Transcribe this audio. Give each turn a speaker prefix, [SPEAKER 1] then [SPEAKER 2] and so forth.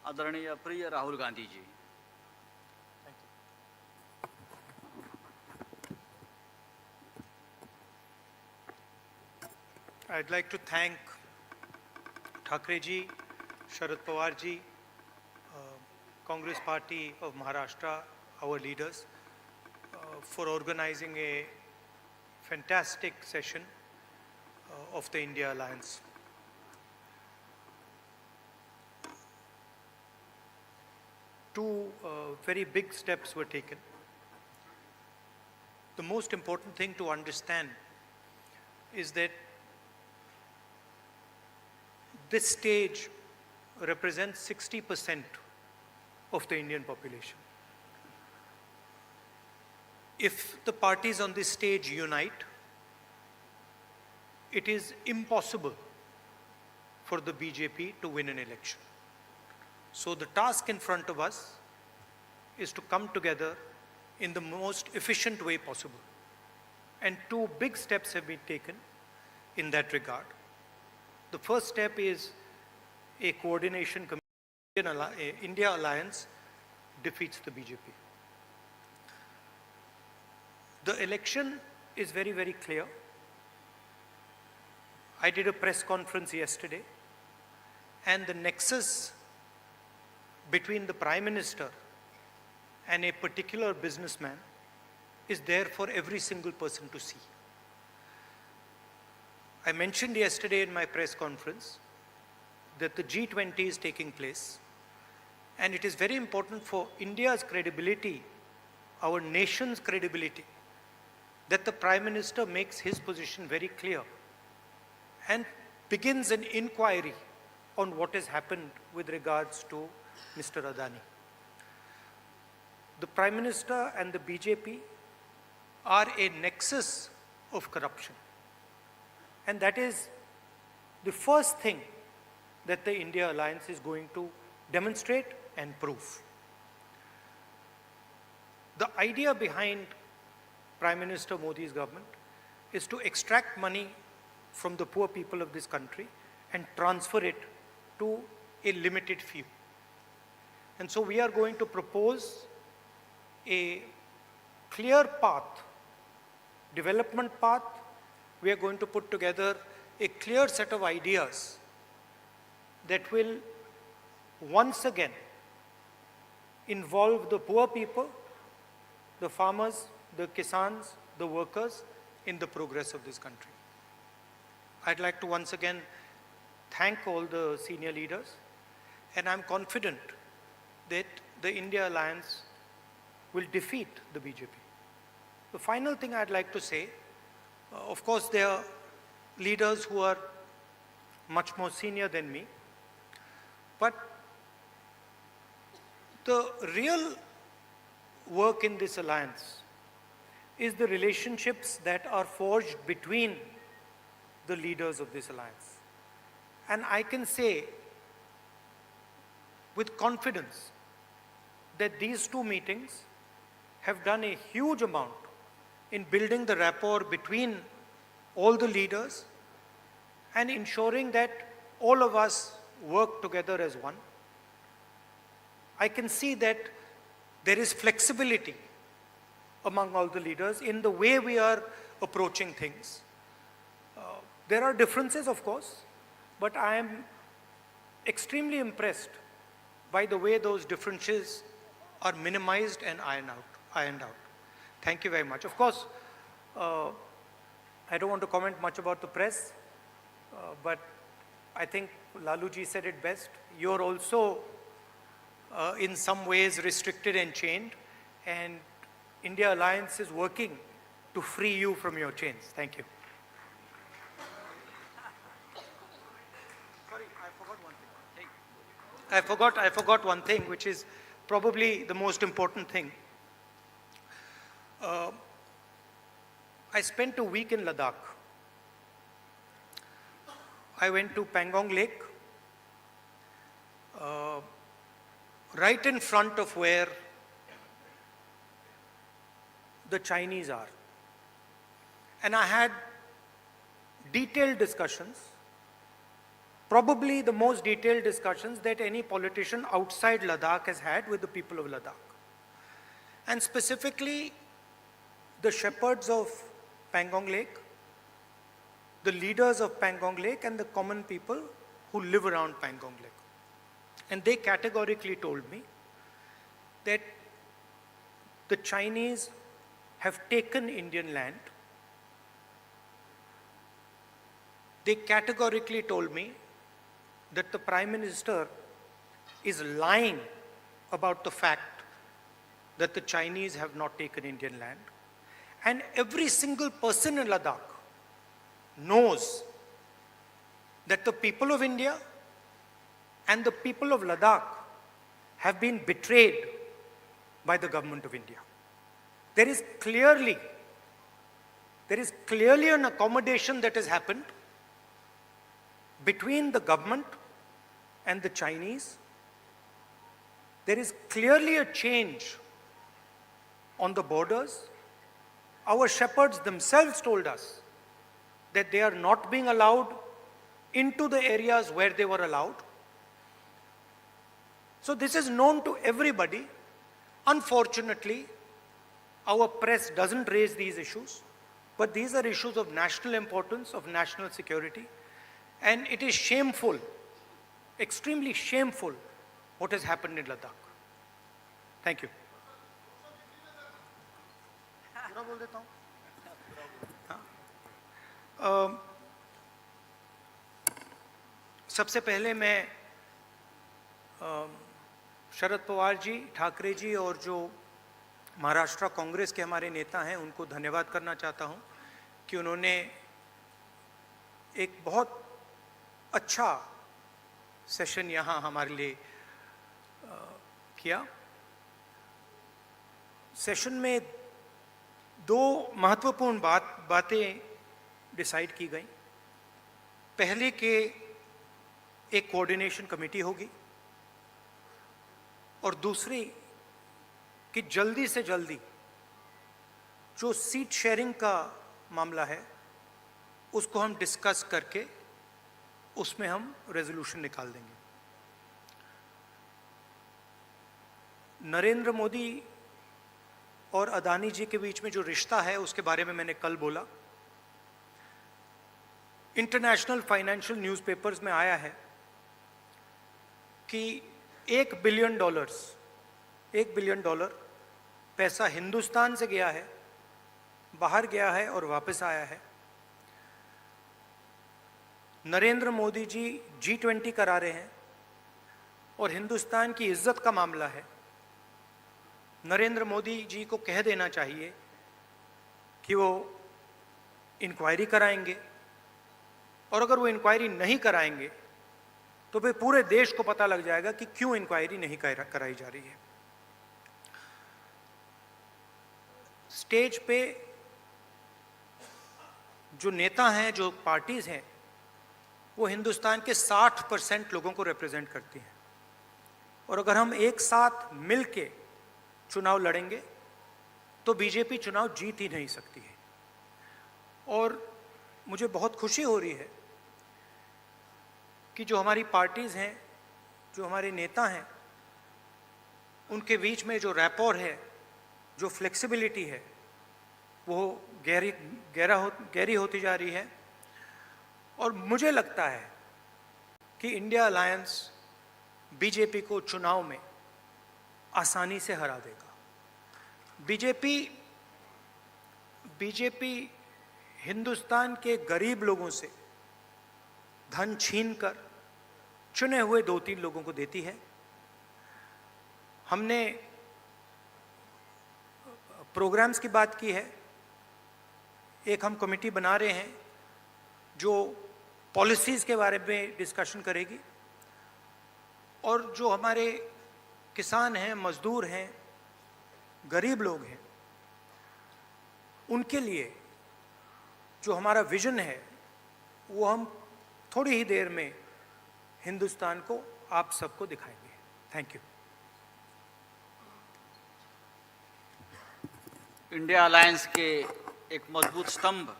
[SPEAKER 1] आदरणीय प्रिय Rahul Gandhi ji.
[SPEAKER 2] I'd like to thank Thackeray ji, Sharad Pawar ji, Congress Party of Maharashtra, our leaders, for organizing a fantastic session of the India Alliance. Two very big steps were taken. The most important thing to understand is that this stage represents 60% of the Indian population. If the parties on this stage unite, it is impossible for the BJP to win an election. So the task in front of us is to come together in the most efficient way possible. And two big steps have been taken in that regard. The first step is a coordination committee. India Alliance defeats the BJP. The election is very, very clear. I did a press conference yesterday, and the nexus between the Prime Minister and a particular businessman is there for every single person to see. I mentioned yesterday in my press conference that the G20 is taking place, and it is very important for India's credibility, our nation's credibility, that the Prime Minister makes his position very clear and begins an inquiry on what has happened with regards to Mr. Adani. The Prime Minister and the BJP are a nexus of corruption. And that is the first thing that the India Alliance is going to demonstrate and prove. The idea behind Prime Minister Modi's government is to extract money from the poor people of this country and transfer it to a limited few. And so we are going to propose a clear path, development path. We are going to put together a clear set of ideas that will once again involve the poor people, the farmers, the kisans, the workers in the progress of this country. I'd like to once again thank all the senior leaders, and I'm confident that the India Alliance will defeat the BJP. The final thing I'd like to say, of course, there are leaders who are much more senior than me, but the real work in this alliance is the relationships that are forged between the leaders of this alliance. And I can say with confidence that these two meetings have done a huge amount in building the rapport between all the leaders and ensuring that all of us work together as one. I can see that there is flexibility among all the leaders in the way we are approaching things. There are differences, of course, but I am extremely impressed by the way those differences are minimized and ironed out. Thank you very much. Of course, I don't want to comment much about the press, but I think Laluji said it best. You're also in some ways restricted and chained, and India Alliance is working to free you from your chains. Thank you. Sorry, I forgot one thing, which is probably the most important thing. I spent a week in Ladakh. I went to Pangong Lake, right in front of where the Chinese are. And I had detailed discussions probably the most detailed discussions that any politician outside Ladakh has had with the people of Ladakh. And specifically, the shepherds of Pangong Lake, the leaders of Pangong Lake, and the common people who live around Pangong Lake. And they categorically told me that the Chinese have taken Indian land. They categorically told me that the Prime Minister is lying about the fact that the Chinese have not taken Indian land. And every single person in Ladakh knows that the people of India and the people of Ladakh have been betrayed by the government of India. There is clearly an accommodation that has happened between the government and the Chinese. There is clearly a change on the borders. Our shepherds themselves told us that they are not being allowed into the areas where they were allowed. So this is known to everybody. Unfortunately, our press doesn't raise these issues, but these are issues of national importance, of national security, and it is shameful, extremely shameful, what has happened in Ladakh. Thank you. सबसे पहले मैं शरद पवार जी, ठाकरे जी और जो महाराष्ट्र कांग्रेस के हमारे नेता हैं उनको धन्यवाद करना चाहता हूं कि उन्होंने एक बहुत अच्छा सेशन यहाँ हमारे लिए किया। सेशन में दो महत्वपूर्ण बातें डिसाइड की गई। पहले कि एक कोऑर्डिनेशन कमेटी होगी और दूसरी कि जल्दी से जल्दी जो सीट शेयरिंग का मामला है उसको हम डिस्कस करके उसमें हम रेजोल्यूशन निकाल देंगे। नरेंद्र मोदी और अदानी जी के बीच में जो रिश्ता है उसके बारे में मैंने कल बोला। इंटरनेशनल फाइनेंशियल न्यूज़पेपर्स में आया है कि $1 बिलियन पैसा हिंदुस्तान से गया है, बाहर गया है और वापस आया है। नरेंद्र मोदी जी G20 करा रहे हैं और हिंदुस्तान की इज्जत का मामला है। नरेंद्र मोदी जी को कह देना चाहिए कि वो इंक्वायरी कराएंगे, और अगर वो इंक्वायरी नहीं कराएंगे तो फिर पूरे देश को पता लग जाएगा कि क्यों इंक्वायरी नहीं कराई जा रही है। स्टेज पे जो नेता हैं, जो पार्टीज हैं, वो हिंदुस्तान के 60% लोगों को रिप्रेजेंट करती हैं, और अगर हम एक साथ मिल के चुनाव लड़ेंगे तो बीजेपी चुनाव जीत ही नहीं सकती है। और मुझे बहुत खुशी हो रही है कि जो हमारी पार्टीज़ हैं, जो हमारे नेता हैं, उनके बीच में जो रैपोर है, जो फ्लेक्सिबिलिटी है, वो गहरी होती जा रही है। और मुझे लगता है कि इंडिया अलायंस बीजेपी को चुनाव में आसानी से हरा देगा। बीजेपी हिंदुस्तान के गरीब लोगों से धन छीनकर चुने हुए 2-3 लोगों को देती है। हमने प्रोग्राम्स की बात की है। एक हम कमेटी बना रहे हैं जो पॉलिसीज़ के बारे में डिस्कशन करेगी, और जो हमारे किसान हैं, मजदूर हैं, गरीब लोग हैं, उनके लिए जो हमारा विजन है वो हम थोड़ी ही देर में हिंदुस्तान को, आप सबको दिखाएंगे। Thank you.
[SPEAKER 1] इंडिया अलायंस के एक मजबूत स्तंभ